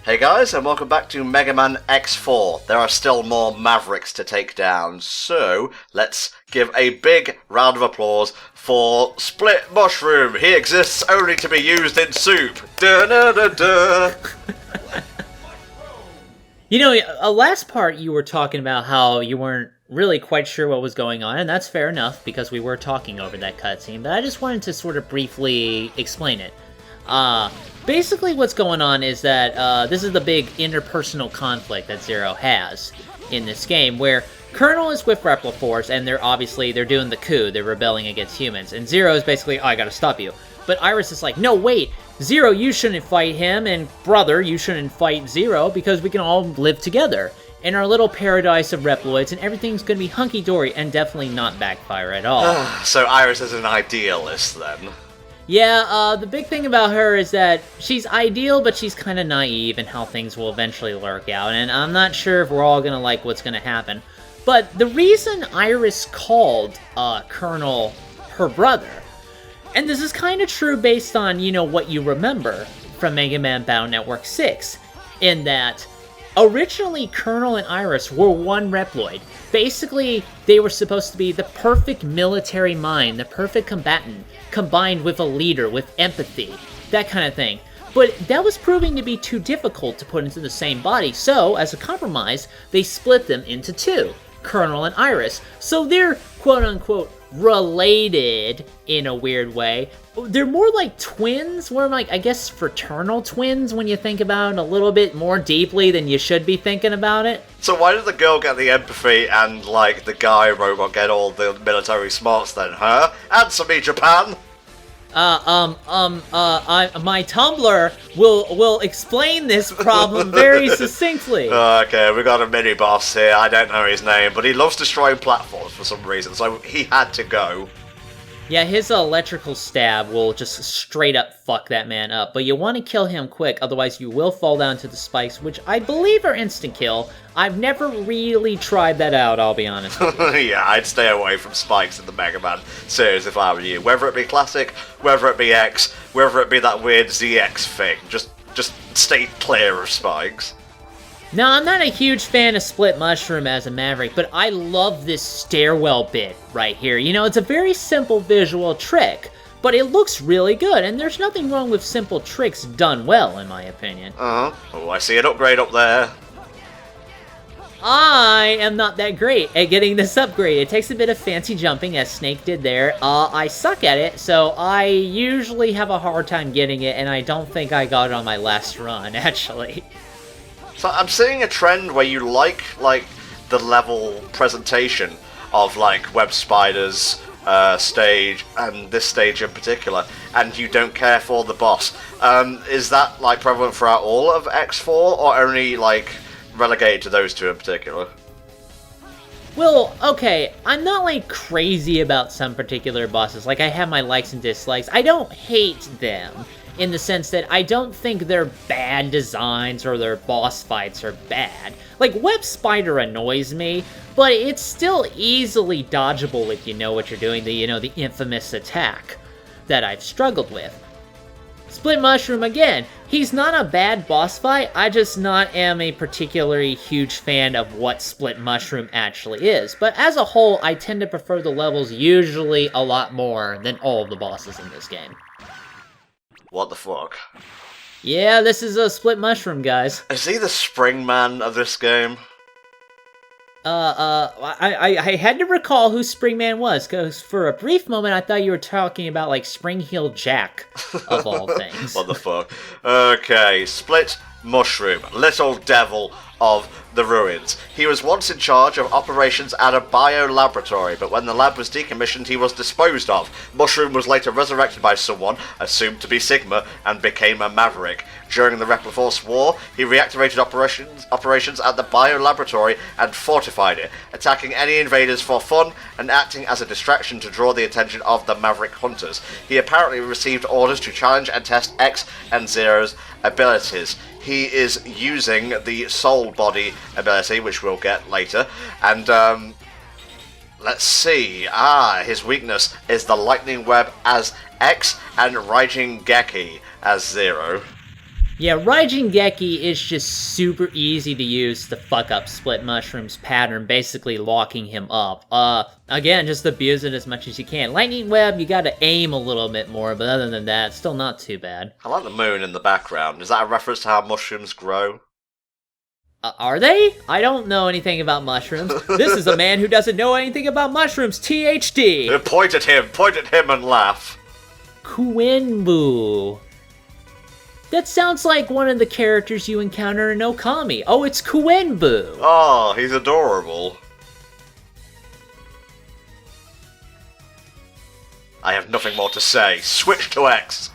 Hey guys, and welcome back to Mega Man X4. There are still more Mavericks to take down, so let's give a big round of applause for Split Mushroom. He exists only to be used in soup. Da-da-da-da. You know, last part you were talking about how you weren't really quite sure what was going on, and that's fair enough because we were talking over that cutscene, but I just wanted to sort of briefly explain it. Basically what's going on is that this is the big interpersonal conflict that Zero has in this game, where Colonel is with Repliforce, and they're doing the coup, they're rebelling against humans, and Zero is basically, oh, I gotta stop you. But Iris is like, no, wait, Zero, you shouldn't fight him, and brother, you shouldn't fight Zero, because we can all live together in our little paradise of Reploids, and everything's gonna be hunky-dory, and definitely not backfire at all. So Iris is an idealist, then? Yeah, the big thing about her is that she's ideal, but she's kind of naive in how things will eventually work out, and I'm not sure if we're all gonna like what's gonna happen. But the reason Iris called Colonel her brother, and this is kind of true based on, you know, what you remember from Mega Man Battle Network 6, in that originally Colonel and Iris were one Reploid. Basically, they were supposed to be the perfect military mind, the perfect combatant, combined with a leader, with empathy, that kind of thing. But that was proving to be too difficult to put into the same body, so as a compromise, they split them into two, Colonel and Iris. So they're quote-unquote related in a weird way. They're more like twins, more like, I guess, fraternal twins when you think about it a little bit more deeply than you should be thinking about it. So why did the girl get the empathy and, like, the guy robot get all the military smarts then, huh? Answer me, Japan! My Tumblr will explain this problem very succinctly. Okay, we got a mini-boss here, I don't know his name, but he loves destroying platforms for some reason, so he had to go. Yeah, his electrical stab will just straight up fuck that man up, but you want to kill him quick, otherwise you will fall down to the spikes, which I believe are instant kill. I've never really tried that out, I'll be honest with you. Yeah, I'd stay away from spikes in the Mega Man series if I were you. Whether it be Classic, whether it be X, whether it be that weird ZX thing, just stay clear of spikes. Now, I'm not a huge fan of Split Mushroom as a Maverick, but I love this stairwell bit right here. You know, it's a very simple visual trick, but it looks really good, and there's nothing wrong with simple tricks done well, in my opinion. Uh-huh. Oh, I see an upgrade up there. I am not that great at getting this upgrade. It takes a bit of fancy jumping, as Snake did there. I suck at it, so I usually have a hard time getting it, and I don't think I got it on my last run, actually. So I'm seeing a trend where you like the level presentation of, like, Web Spider's stage, and this stage in particular, and you don't care for the boss. Is that, like, prevalent throughout all of X4, or only, like, relegated to those two in particular? Well, okay, I'm not, like, crazy about some particular bosses. Like, I have my likes and dislikes. I don't hate them, in the sense that I don't think their bad designs or their boss fights are bad. Like, Web Spider annoys me, but it's still easily dodgeable if you know what you're doing, the infamous attack that I've struggled with. Split Mushroom, again, he's not a bad boss fight, I just not am a particularly huge fan of what Split Mushroom actually is. But as a whole, I tend to prefer the levels usually a lot more than all of the bosses in this game. What the fuck? Yeah, this is a Split Mushroom, guys. Is he the Spring Man of this game? I had to recall who Springman was, because for a brief moment I thought you were talking about, like, Spring Heel Jack, of all things. What the fuck? Okay, Split Mushroom, little devil of the ruins. He was once in charge of operations at a biolaboratory, but when the lab was decommissioned, he was disposed of. Mushroom was later resurrected by someone, assumed to be Sigma, and became a Maverick. During the Repliforce War, he reactivated operations at the biolaboratory and fortified it, attacking any invaders for fun and acting as a distraction to draw the attention of the Maverick hunters. He apparently received orders to challenge and test X and Zero's abilities. He is using the Soul Body ability, which we'll get later, and let's see. His weakness is the Lightning Web as X and Raijin Geki as Zero. Yeah, Raijingeki is just super easy to use to fuck up Split Mushroom's pattern, basically locking him up. Again, just abuse it as much as you can. Lightning Web, you gotta aim a little bit more, but other than that, still not too bad. I like the moon in the background. Is that a reference to how mushrooms grow? Are they? I don't know anything about mushrooms. This is a man who doesn't know anything about mushrooms, THD! Point at him and laugh. Kuenbu. That sounds like one of the characters you encounter in Okami. Oh, it's Kuenbu. Oh, he's adorable. I have nothing more to say. Switch to X.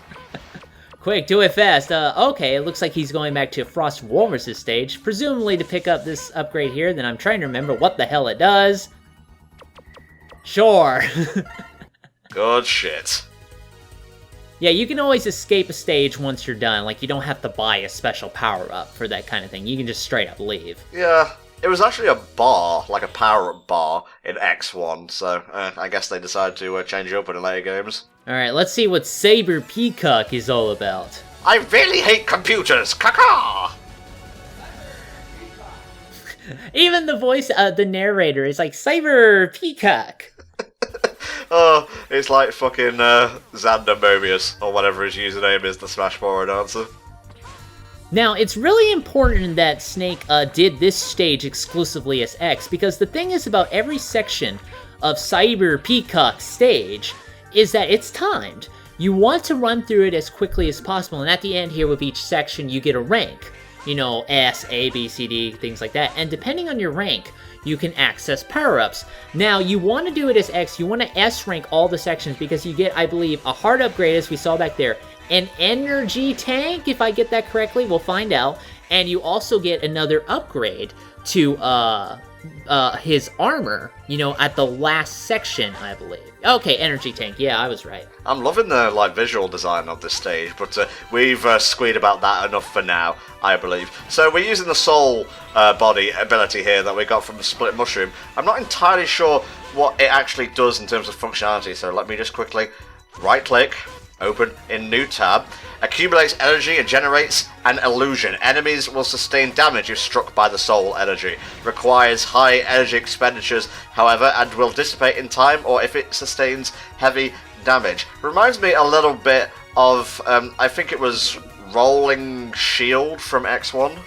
Quick, do it fast. Okay, it looks like he's going back to Frost Walrus' stage, presumably to pick up this upgrade here. Then I'm trying to remember what the hell it does. Sure. Good shit. Yeah, you can always escape a stage once you're done. Like, you don't have to buy a special power-up for that kind of thing. You can just straight up leave. Yeah, it was actually a bar, like a power-up bar in X1, so I guess they decided to change it up in the later games. Alright, let's see what Saber Peacock is all about. I really hate computers! Caca! Even the voice of the narrator is like, Saber Peacock! Oh, it's like fucking Xander Mobius, or whatever his username is, the Smash 4 announcer. Now, it's really important that Snake did this stage exclusively as X, because the thing is about every section of Cyber Peacock stage is that it's timed. You want to run through it as quickly as possible, and at the end here with each section you get a rank. You know, S, A, B, C, D, things like that, and depending on your rank, you can access power-ups. Now, you want to do it as X, you want to S-rank all the sections because you get, I believe, a heart upgrade, as we saw back there, an energy tank, if I get that correctly, we'll find out, and you also get another upgrade to his armor, you know, at the last section, I believe. Okay, energy tank, yeah, I was right. I'm loving the visual design of this stage, but we've squeed about that enough for now, I believe. So we're using the soul body ability here that we got from the Split Mushroom. I'm not entirely sure what it actually does in terms of functionality, so let me just quickly right-click, open in new tab, accumulates energy and generates an illusion. Enemies will sustain damage if struck by the soul energy. Requires high energy expenditures, however, and will dissipate in time or if it sustains heavy damage. Reminds me a little bit of, I think it was Rolling Shield from X1.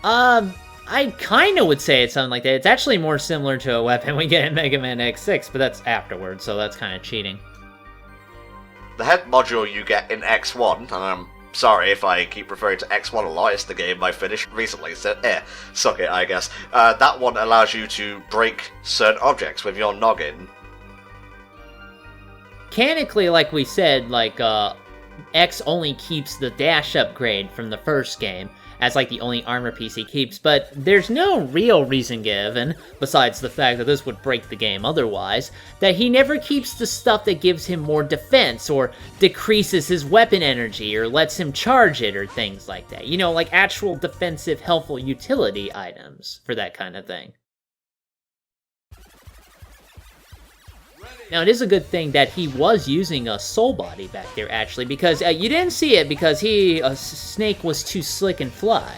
I kinda would say it's something like that. It's actually more similar to a weapon we get in Mega Man X6, but that's afterwards, so that's kinda cheating. The head module you get in X1, and I'm sorry if I keep referring to X1 a lot, it's the game I finished recently, so suck it, I guess. That one allows you to break certain objects with your noggin. Mechanically, like we said, like, X only keeps the dash upgrade from the first game, as like the only armor piece he keeps, but there's no real reason given, besides the fact that this would break the game otherwise, that he never keeps the stuff that gives him more defense, or decreases his weapon energy, or lets him charge it, or things like that. You know, like actual defensive, helpful utility items for that kind of thing. Now, it is a good thing that he was using a soul body back there, actually, because you didn't see it because Snake was too slick and fly.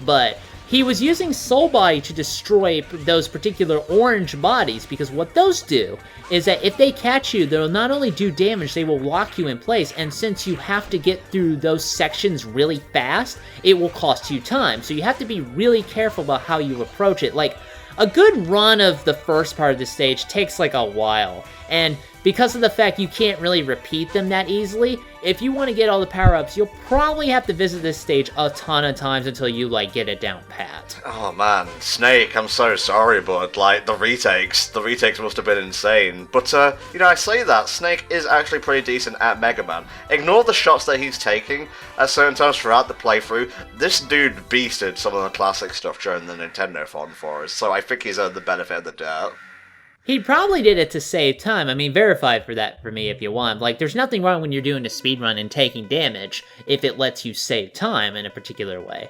But he was using soul body to destroy those particular orange bodies, because what those do is that if they catch you, they'll not only do damage, they will lock you in place, and since you have to get through those sections really fast, it will cost you time. So you have to be really careful about how you approach it. Like, a good run of the first part of the stage takes like a while, and because of the fact you can't really repeat them that easily, if you want to get all the power-ups, you'll probably have to visit this stage a ton of times until you, like, get it down pat. Oh man, Snake, I'm so sorry, but, like, the retakes must have been insane. But, you know, I say that, Snake is actually pretty decent at Mega Man. Ignore the shots that he's taking at certain times throughout the playthrough. This dude beasted some of the classic stuff during the Nintendo Fun for us, so I think he's earned the benefit of the doubt. He probably did it to save time. I mean, verify for that for me if you want. Like, there's nothing wrong when you're doing a speedrun and taking damage if it lets you save time in a particular way.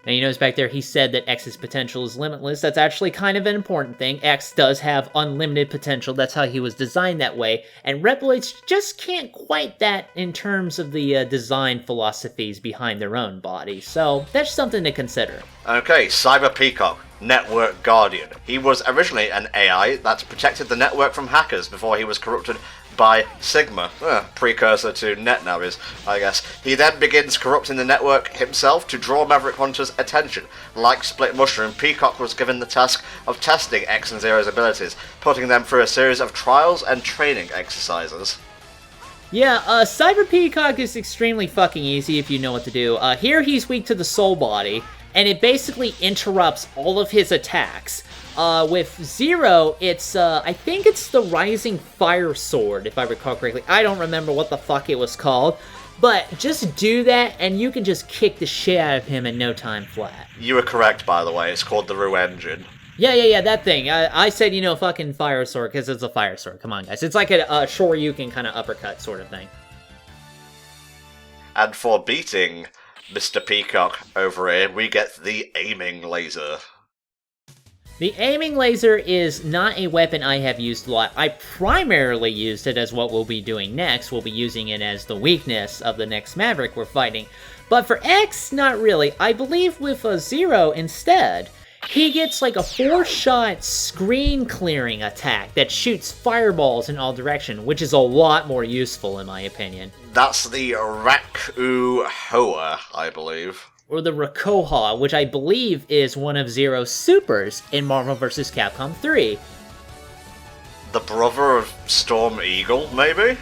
And you notice back there, he said that X's potential is limitless. That's actually kind of an important thing. X does have unlimited potential. That's how he was designed that way. And Replicates just can't quite that in terms of the design philosophies behind their own body. So that's something to consider. Okay, Cyber Peacock, Network Guardian. He was originally an AI that protected the network from hackers before he was corrupted by Sigma, precursor to NetNavis, I guess. He then begins corrupting the network himself to draw Maverick Hunter's attention. Like Split Mushroom, Peacock was given the task of testing X and Zero's abilities, putting them through a series of trials and training exercises. Yeah, Cyber Peacock is extremely fucking easy if you know what to do. Here he's weak to the soul body, and it basically interrupts all of his attacks. With Zero, it's, I think it's the Rising Fire Sword, if I recall correctly. I don't remember what the fuck it was called. But just do that, and you can just kick the shit out of him in no time flat. You were correct, by the way. It's called the Rue Engine. Yeah, that thing. I said, fucking Fire Sword, because it's a Fire Sword. Come on, guys. It's like a Shoryuken kind of uppercut sort of thing. And for beating Mr. Peacock over here, we get the Aiming Laser. The aiming laser is not a weapon I have used a lot. I primarily used it as what we'll be doing next. We'll be using it as the weakness of the next Maverick we're fighting. But for X, not really. I believe with a Zero instead, he gets like a 4-shot screen clearing attack that shoots fireballs in all directions, which is a lot more useful in my opinion. That's the Raku Hoa, I believe. Or the Rakoha, which I believe is one of Zero's supers in Marvel vs. Capcom 3. The brother of Storm Eagle, maybe?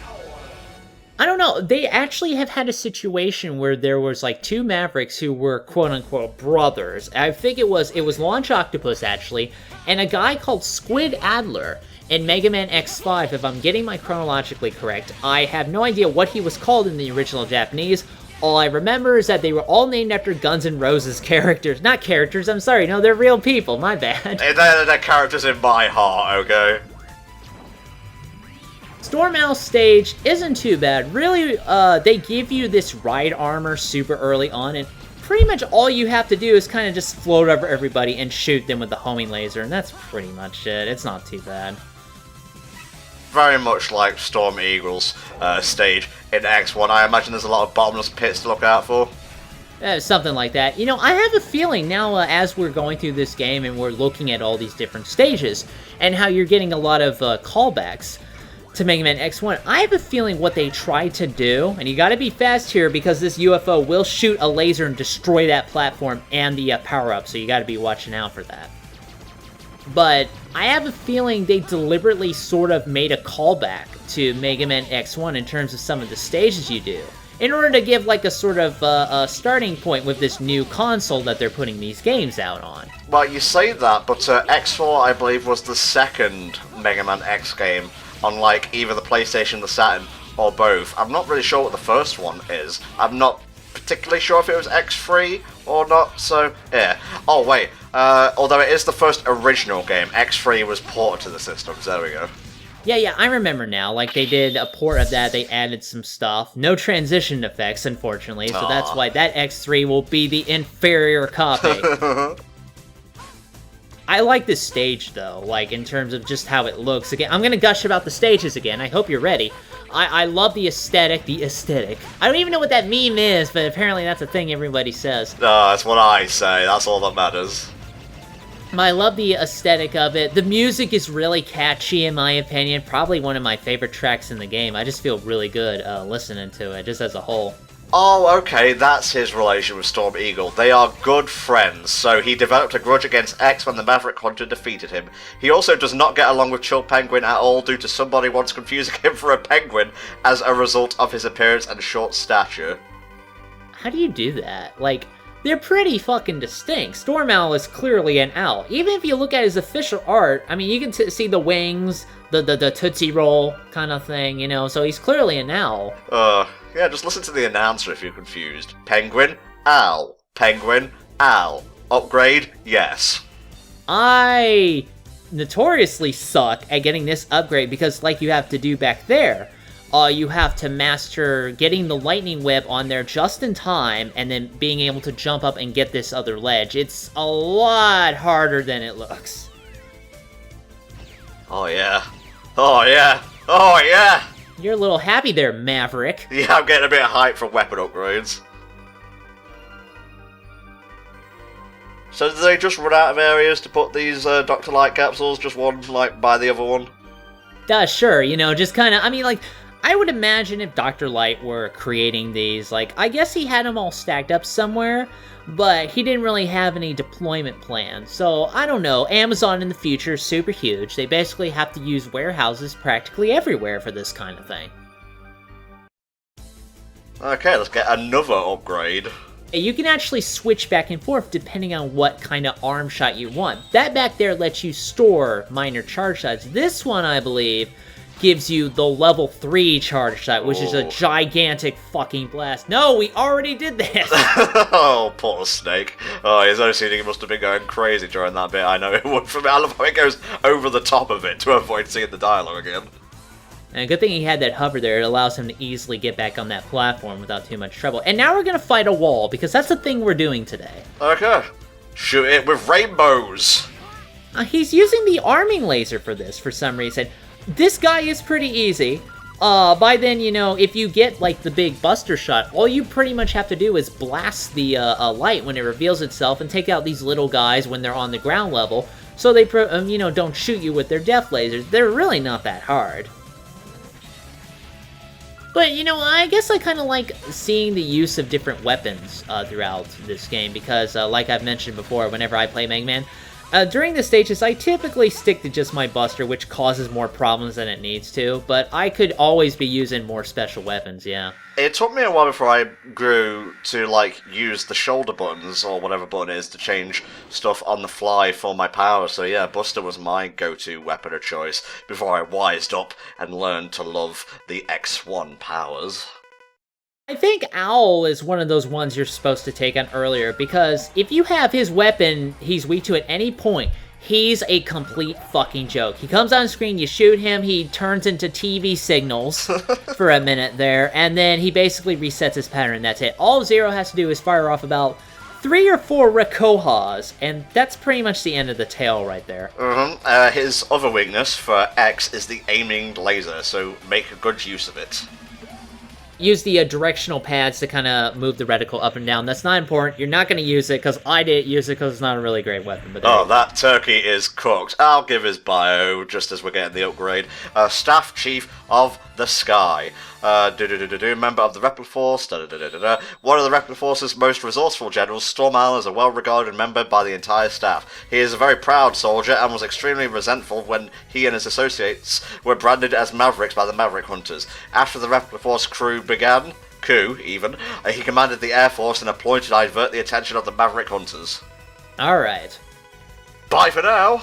I don't know. They actually have had a situation where there was like 2 Mavericks who were quote-unquote brothers. I think it was Launch Octopus, actually, and a guy called Squid Adler in Mega Man X5, if I'm getting my chronologically correct. I have no idea what he was called in the original Japanese. All I remember is that they were all named after Guns N' Roses characters. Not characters, I'm sorry. No, they're real people. My bad. They're characters in my heart, okay? Storm Owl's stage isn't too bad. Really, they give you this ride armor super early on, and pretty much all you have to do is kind of just float over everybody and shoot them with the homing laser, and that's pretty much it. It's not too bad. Very much like Storm Eagle's stage in X1. I imagine there's a lot of bottomless pits to look out for. Something like that. I have a feeling now as we're going through this game and we're looking at all these different stages and how you're getting a lot of callbacks to Mega Man X1, I have a feeling what they tried to do, and you gotta be fast here because this UFO will shoot a laser and destroy that platform and the power-up, so you gotta be watching out for that. But I have a feeling they deliberately sort of made a callback to Mega Man X1 in terms of some of the stages you do, in order to give like a sort of a starting point with this new console that they're putting these games out on. Well, you say that, but X4, I believe, was the second Mega Man X game on like either the PlayStation, the Saturn, or both. I'm not really sure what the first one is. I'm not particularly sure if it was X3 or not, so yeah. Oh wait, although it is the first original game, X3 was ported to the systems, there we go. Yeah, I remember now. Like, they did a port of that, they added some stuff. No transition effects, unfortunately, so that's why that X3 will be the inferior copy. I like this stage, though, like, in terms of just how it looks. Again, I'm gonna gush about the stages again, I hope you're ready. I love the aesthetic. I don't even know what that meme is, but apparently that's a thing everybody says. That's what I say, that's all that matters. I love the aesthetic of it. The music is really catchy, in my opinion. Probably one of my favorite tracks in the game. I just feel really good listening to it, just as a whole. Oh, okay, that's his relation with Storm Eagle. They are good friends, so he developed a grudge against X when the Maverick Hunter defeated him. He also does not get along with Chill Penguin at all due to somebody once confusing him for a penguin as a result of his appearance and short stature. How do you do that? Like, they're pretty fucking distinct. Storm Owl is clearly an owl. Even if you look at his official art, I mean, you can see the wings, the Tootsie Roll kind of thing, you know, so he's clearly an owl. Yeah, just listen to the announcer if you're confused. Penguin, owl. Penguin, owl. Upgrade, yes. I notoriously suck at getting this upgrade because, like you have to do back there, you have to master getting the lightning whip on there just in time, and then being able to jump up and get this other ledge. It's a lot harder than it looks. Oh yeah. Oh yeah. Oh yeah! You're a little happy there, Maverick. Yeah, I'm getting a bit of hype from weapon upgrades. So did they just run out of areas to put these Dr. Light capsules? Just one, like, by the other one? Sure, just kind of, I mean, like, I would imagine if Dr. Light were creating these, like, I guess he had them all stacked up somewhere, but he didn't really have any deployment plans. So, I don't know, Amazon in the future is super huge. They basically have to use warehouses practically everywhere for this kind of thing. Okay, let's get another upgrade. You can actually switch back and forth depending on what kind of arm shot you want. That back there lets you store minor charge shots. This one, I believe, gives you the level 3 charge shot, which is a gigantic fucking blast. No, we already did this! Oh, poor Snake. Oh, his OCD must have been going crazy during that bit. I know it would for me. I love how it goes over the top of it to avoid seeing the dialogue again. And good thing he had that hover there. It allows him to easily get back on that platform without too much trouble. And now we're going to fight a wall, because that's the thing we're doing today. Okay. Shoot it with rainbows. He's using the arming laser for this, for some reason. This guy is pretty easy. By then, if you get, like, the big buster shot, all you pretty much have to do is blast the light when it reveals itself and take out these little guys when they're on the ground level, so they, don't shoot you with their death lasers. They're really not that hard. But, I guess I kind of like seeing the use of different weapons throughout this game, because, like I've mentioned before, whenever I play Mega Man, during the stages, I typically stick to just my Buster, which causes more problems than it needs to, but I could always be using more special weapons, yeah. It took me a while before I grew to, like, use the shoulder buttons, or whatever button it is, to change stuff on the fly for my power, so yeah, Buster was my go-to weapon of choice before I wised up and learned to love the X1 powers. I think Owl is one of those ones you're supposed to take on earlier, because if you have his weapon he's weak to at any point, he's a complete fucking joke. He comes on screen, you shoot him, he turns into TV signals for a minute there, and then he basically resets his pattern, that's it. All Zero has to do is fire off about 3 or 4 Rakohas, and that's pretty much the end of the tale right there. His other weakness for X is the aiming laser, so make a good use of it. Use the directional pads to kind of move the reticle up and down. That's not important. You're not going to use it, because I didn't use it because it's not a really great weapon. But that turkey is cooked. I'll give his bio, just as we're getting the upgrade. Staff Chief of the Sky. Member of the Replicant Force. One of the Replicant Force's most resourceful generals, Storm Owl is a well-regarded member by the entire staff. He is a very proud soldier and was extremely resentful when he and his associates were branded as Mavericks by the Maverick Hunters. After the Replicant Force coup, he commanded the Air Force and appointed to divert the attention of the Maverick Hunters. Alright. Bye for now!